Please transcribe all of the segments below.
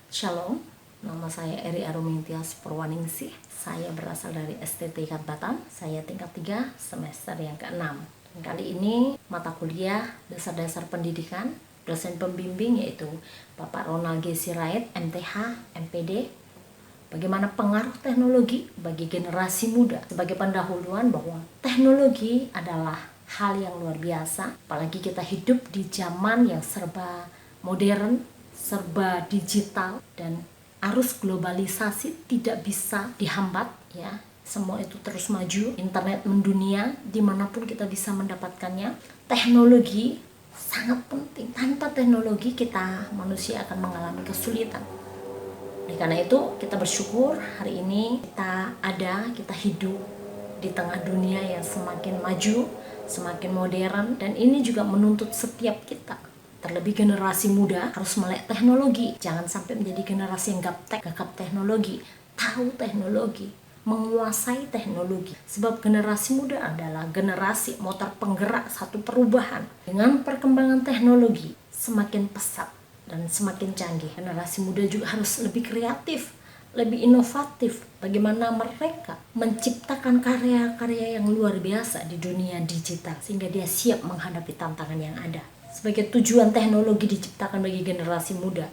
Shalom, nama saya Eri Arumintias Purwaningsih. Saya berasal dari STT Batam. Saya tingkat 3 semester yang ke-6. Dan kali ini mata kuliah dasar-dasar pendidikan, dosen pembimbing yaitu Bapak Ronald G. Sirait, MTH, MPD. Bagaimana pengaruh teknologi bagi generasi muda? Sebagai pendahuluan bahwa teknologi adalah hal yang luar biasa, apalagi kita hidup di zaman yang serba modern, serba digital, dan arus globalisasi tidak bisa dihambat ya. Semua itu terus maju, internet mendunia, dimanapun kita bisa mendapatkannya. Teknologi sangat penting. Tanpa teknologi kita manusia akan mengalami kesulitan. Oleh karena itu kita bersyukur hari ini kita hidup di tengah dunia yang semakin maju, semakin modern, dan ini juga menuntut setiap kita, terlebih generasi muda, harus melek teknologi. Jangan sampai menjadi generasi yang gagap teknologi, tahu teknologi, menguasai teknologi. Sebab generasi muda adalah generasi motor penggerak satu perubahan. Dengan perkembangan teknologi semakin pesat dan semakin canggih, generasi muda juga harus lebih kreatif, lebih inovatif. Bagaimana mereka menciptakan karya-karya yang luar biasa di dunia digital sehingga dia siap menghadapi tantangan yang ada. Sebagai tujuan teknologi diciptakan bagi generasi muda,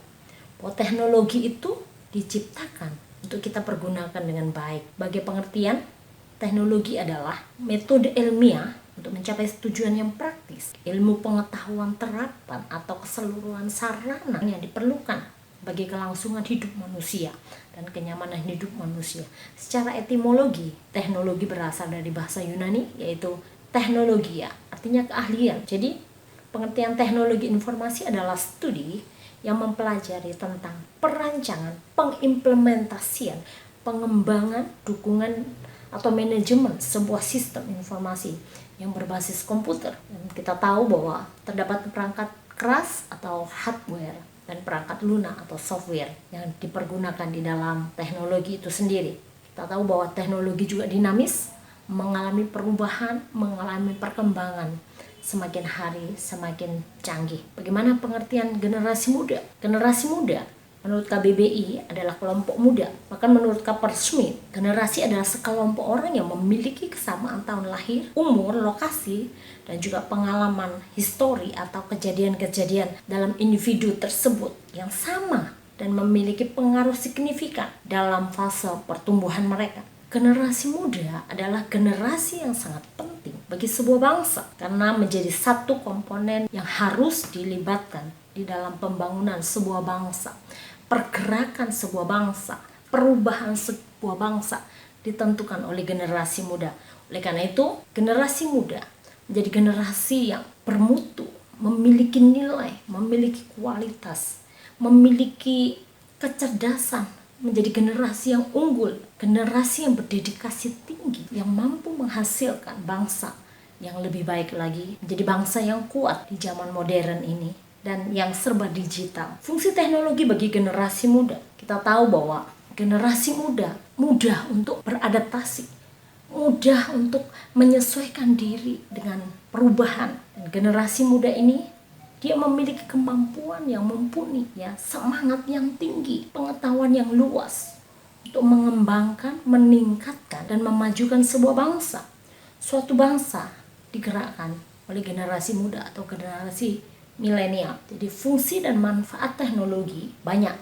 bahwa teknologi itu diciptakan untuk kita pergunakan dengan baik. Bagi pengertian, teknologi adalah metode ilmiah untuk mencapai tujuan yang praktis, ilmu pengetahuan terapan atau keseluruhan sarana yang diperlukan bagi kelangsungan hidup manusia dan kenyamanan hidup manusia. Secara etimologi, teknologi berasal dari bahasa Yunani yaitu teknologia, artinya keahlian. Jadi, pengertian teknologi informasi adalah studi yang mempelajari tentang perancangan, pengimplementasian, pengembangan, dukungan atau manajemen sebuah sistem informasi yang berbasis komputer. Dan kita tahu bahwa terdapat perangkat keras atau hardware dan perangkat lunak atau software yang dipergunakan di dalam teknologi itu sendiri. Kita tahu bahwa teknologi juga dinamis, mengalami perubahan, mengalami perkembangan. Semakin hari semakin canggih. Bagaimana pengertian generasi muda? Generasi muda menurut KBBI adalah kelompok muda. Bahkan menurut Kapersmith, generasi adalah sekelompok orang yang memiliki kesamaan tahun lahir, umur, lokasi, dan juga pengalaman histori atau kejadian-kejadian dalam individu tersebut yang sama dan memiliki pengaruh signifikan dalam fase pertumbuhan mereka. Generasi muda adalah generasi yang sangat penting bagi sebuah bangsa karena menjadi satu komponen yang harus dilibatkan di dalam pembangunan sebuah bangsa. Pergerakan sebuah bangsa, perubahan sebuah bangsa ditentukan oleh generasi muda. Oleh karena itu, generasi muda menjadi generasi yang bermutu, memiliki nilai, memiliki kualitas, memiliki kecerdasan, menjadi generasi yang unggul, generasi yang berdedikasi tinggi, yang mampu menghasilkan bangsa yang lebih baik lagi, menjadi bangsa yang kuat di zaman modern ini dan yang serba digital. Fungsi teknologi bagi generasi muda, kita tahu bahwa generasi muda mudah untuk beradaptasi, mudah untuk menyesuaikan diri dengan perubahan. Dan generasi muda ini dia memiliki kemampuan yang mumpuni, ya, semangat yang tinggi, pengetahuan yang luas untuk mengembangkan, meningkatkan, dan memajukan sebuah bangsa. Suatu bangsa digerakkan oleh generasi muda atau generasi milenial. Jadi fungsi dan manfaat teknologi banyak.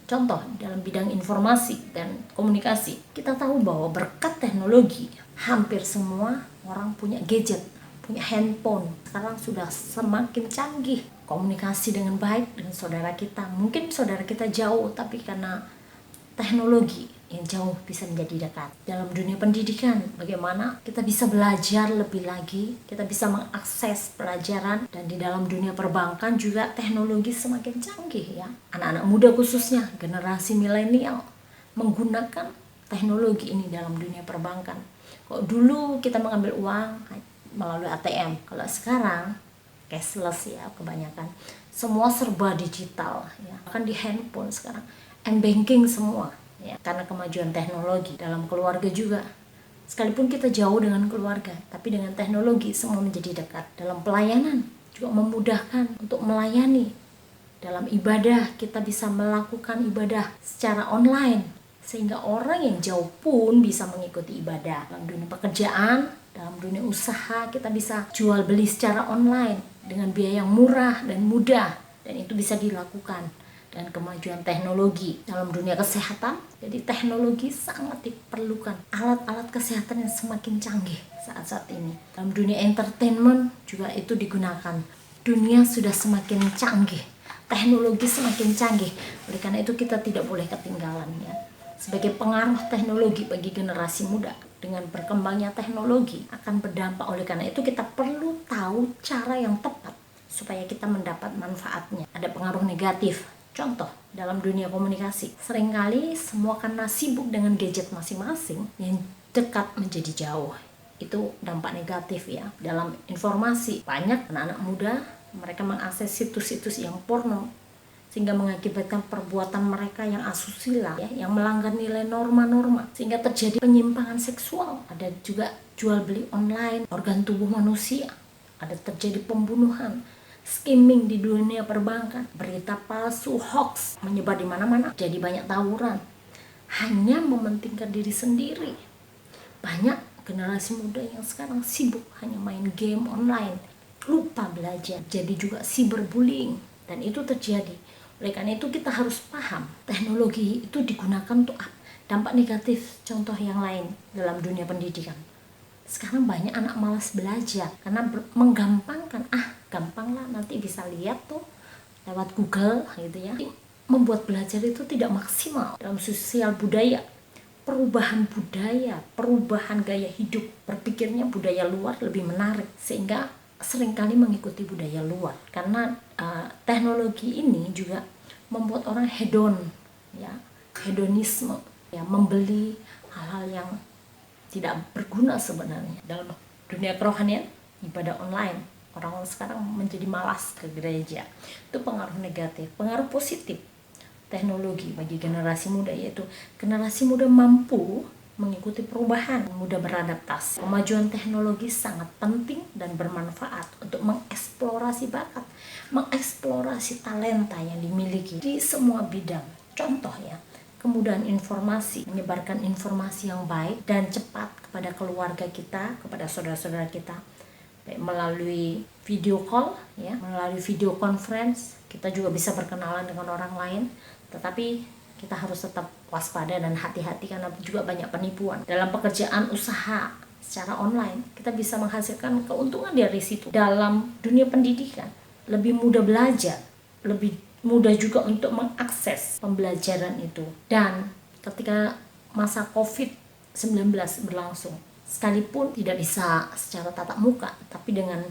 Contoh dalam bidang informasi dan komunikasi, kita tahu bahwa berkat teknologi hampir semua orang punya gadget, punya handphone. Sekarang sudah semakin canggih komunikasi dengan baik dengan saudara kita. Mungkin saudara kita jauh, tapi karena teknologi yang jauh bisa menjadi dekat. Dalam dunia pendidikan, bagaimana kita bisa belajar lebih lagi, kita bisa mengakses pelajaran, dan di dalam dunia perbankan juga teknologi semakin canggih, ya. Anak-anak muda khususnya generasi milenial menggunakan teknologi ini dalam dunia perbankan. Kalau dulu kita mengambil uang melalui ATM, kalau sekarang cashless, ya, kebanyakan semua serba digital, ya. Kan di handphone sekarang m-banking semua, ya, karena kemajuan teknologi. Dalam keluarga juga, sekalipun kita jauh dengan keluarga, tapi dengan teknologi semua menjadi dekat. Dalam pelayanan juga memudahkan untuk melayani Dalam ibadah kita bisa melakukan ibadah secara online, sehingga orang yang jauh pun bisa mengikuti ibadah. Dalam dunia pekerjaan, dalam dunia usaha, kita bisa jual beli secara online dengan biaya yang murah dan mudah, dan itu bisa dilakukan. Dan kemajuan teknologi dalam dunia kesehatan, jadi teknologi sangat diperlukan, alat-alat kesehatan yang semakin canggih saat ini. Dalam dunia entertainment juga itu digunakan. Dunia sudah semakin canggih, teknologi semakin canggih, oleh karena itu kita tidak boleh ketinggalan ya. Sebagai pengaruh teknologi bagi generasi muda, dengan berkembangnya teknologi akan berdampak, oleh karena itu kita perlu tahu cara yang tepat supaya kita mendapat manfaatnya. Ada pengaruh negatif. Contoh, dalam dunia komunikasi, seringkali semua karena sibuk dengan gadget masing-masing, yang dekat menjadi jauh. Itu dampak negatif ya. Dalam informasi, banyak anak-anak muda, mereka mengakses situs-situs yang porno, sehingga mengakibatkan perbuatan mereka yang asusila ya, yang melanggar nilai norma-norma, sehingga terjadi penyimpangan seksual. Ada juga jual beli online organ tubuh manusia, ada terjadi pembunuhan, skimming di dunia perbankan, berita palsu, hoax menyebar di mana-mana, jadi banyak tawuran, hanya mementingkan diri sendiri. Banyak generasi muda yang sekarang sibuk hanya main game online, lupa belajar, jadi juga cyberbullying, dan itu terjadi. Oleh karena itu kita harus paham teknologi itu digunakan untuk apa. Dampak negatif contoh yang lain dalam dunia pendidikan, sekarang banyak anak malas belajar karena menggampangkan, gampang lah, nanti bisa lihat tuh lewat Google gitu ya. Membuat belajar itu tidak maksimal. Dalam sosial budaya, perubahan budaya, perubahan gaya hidup, berpikirnya budaya luar lebih menarik, sehingga seringkali mengikuti budaya luar. Karena teknologi ini juga membuat orang hedon ya, hedonisme ya, membeli hal-hal yang tidak berguna sebenarnya. Dalam dunia kerohanian, ibadah online, orang sekarang menjadi malas ke gereja. Itu pengaruh negatif. Pengaruh positif teknologi bagi generasi muda, yaitu generasi muda mampu mengikuti perubahan, mudah beradaptasi. Kemajuan teknologi sangat penting dan bermanfaat untuk mengeksplorasi bakat, mengeksplorasi talenta yang dimiliki di semua bidang. Contoh ya, kemudahan informasi, menyebarkan informasi yang baik dan cepat kepada keluarga kita, kepada saudara-saudara kita, baik melalui video call ya, melalui video conference, kita juga bisa berkenalan dengan orang lain, tetapi kita harus tetap waspada dan hati-hati karena juga banyak penipuan. Dalam pekerjaan usaha secara online, kita bisa menghasilkan keuntungan dari situ. Dalam dunia pendidikan, lebih mudah belajar, lebih mudah juga untuk mengakses pembelajaran itu. Dan ketika masa COVID-19 berlangsung, sekalipun tidak bisa secara tatap muka, tapi dengan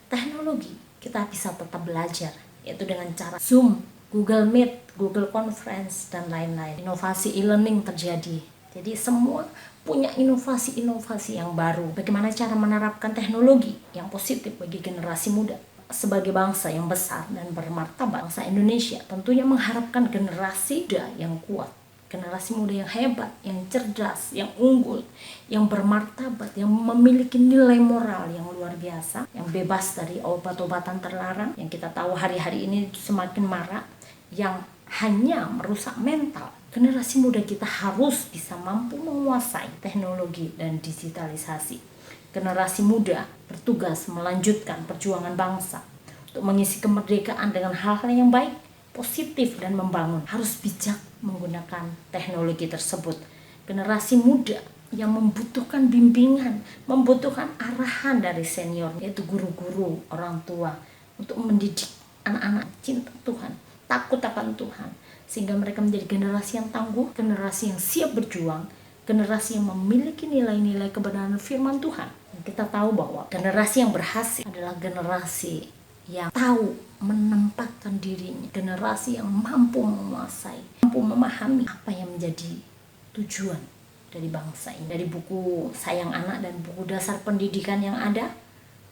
teknologi kita bisa tetap belajar, yaitu dengan cara Zoom, Google Meet, Google Conference, dan lain-lain. Inovasi e-learning terjadi. Jadi semua punya inovasi-inovasi yang baru. Bagaimana cara menerapkan teknologi yang positif bagi generasi muda? Sebagai bangsa yang besar dan bermartabat, bangsa Indonesia tentunya mengharapkan generasi muda yang kuat, generasi muda yang hebat, yang cerdas, yang unggul, yang bermartabat, yang memiliki nilai moral yang luar biasa, yang bebas dari obat-obatan terlarang yang kita tahu hari-hari ini semakin marak, yang hanya merusak mental. Generasi muda kita harus bisa mampu menguasai teknologi dan digitalisasi. Generasi muda bertugas melanjutkan perjuangan bangsa untuk mengisi kemerdekaan dengan hal-hal yang baik, positif, dan membangun. Harus bijak menggunakan teknologi tersebut. Generasi muda yang membutuhkan bimbingan, membutuhkan arahan dari senior, yaitu guru-guru, orang tua, untuk mendidik anak-anak cinta Tuhan, takut akan Tuhan, sehingga mereka menjadi generasi yang tangguh, generasi yang siap berjuang, generasi yang memiliki nilai-nilai kebenaran firman Tuhan. Kita tahu bahwa generasi yang berhasil adalah generasi yang tahu menempatkan dirinya, generasi yang mampu menguasai, mampu memahami apa yang menjadi tujuan dari bangsa ini. Dari buku Sayang Anak dan buku dasar pendidikan yang ada,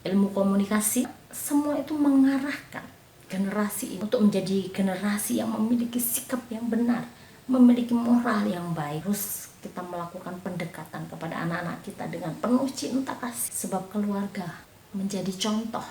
ilmu komunikasi, semua itu mengarahkan generasi ini untuk menjadi generasi yang memiliki sikap yang benar, memiliki moral yang baik. Terus kita melakukan pendekatan kepada anak-anak kita dengan penuh cinta kasih, sebab keluarga menjadi contoh,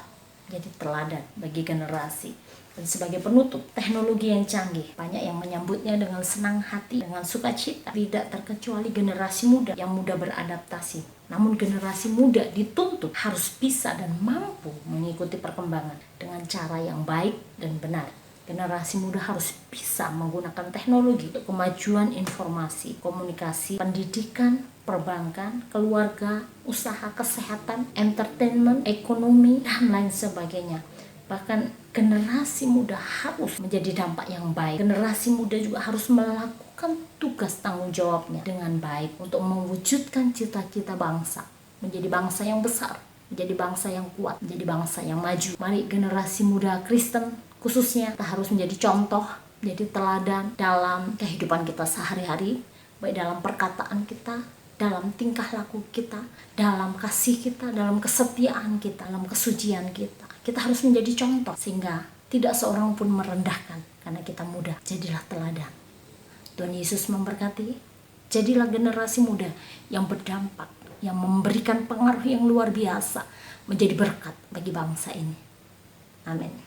jadi teladan bagi generasi. Dan sebagai penutup, teknologi yang canggih banyak yang menyambutnya dengan senang hati, dengan sukacita. Tidak terkecuali generasi muda yang mudah beradaptasi. Namun generasi muda dituntut harus bisa dan mampu mengikuti perkembangan dengan cara yang baik dan benar. Generasi muda harus bisa menggunakan teknologi untuk kemajuan informasi, komunikasi, pendidikan, perbankan, keluarga, usaha, kesehatan, entertainment, ekonomi, dan lain sebagainya. Bahkan generasi muda harus menjadi dampak yang baik. Generasi muda juga harus melakukan tugas tanggung jawabnya dengan baik untuk mewujudkan cita-cita bangsa. Menjadi bangsa yang besar, menjadi bangsa yang kuat, menjadi bangsa yang maju. Mari generasi muda Kristen khususnya kita harus menjadi contoh, menjadi teladan dalam kehidupan kita sehari-hari, baik dalam perkataan kita, dalam tingkah laku kita, dalam kasih kita, dalam kesetiaan kita, dalam kesucian kita. Kita harus menjadi contoh sehingga tidak seorang pun merendahkan karena kita muda. Jadilah teladan. Tuhan Yesus memberkati. Jadilah generasi muda yang berdampak, yang memberikan pengaruh yang luar biasa, menjadi berkat bagi bangsa ini. Amin.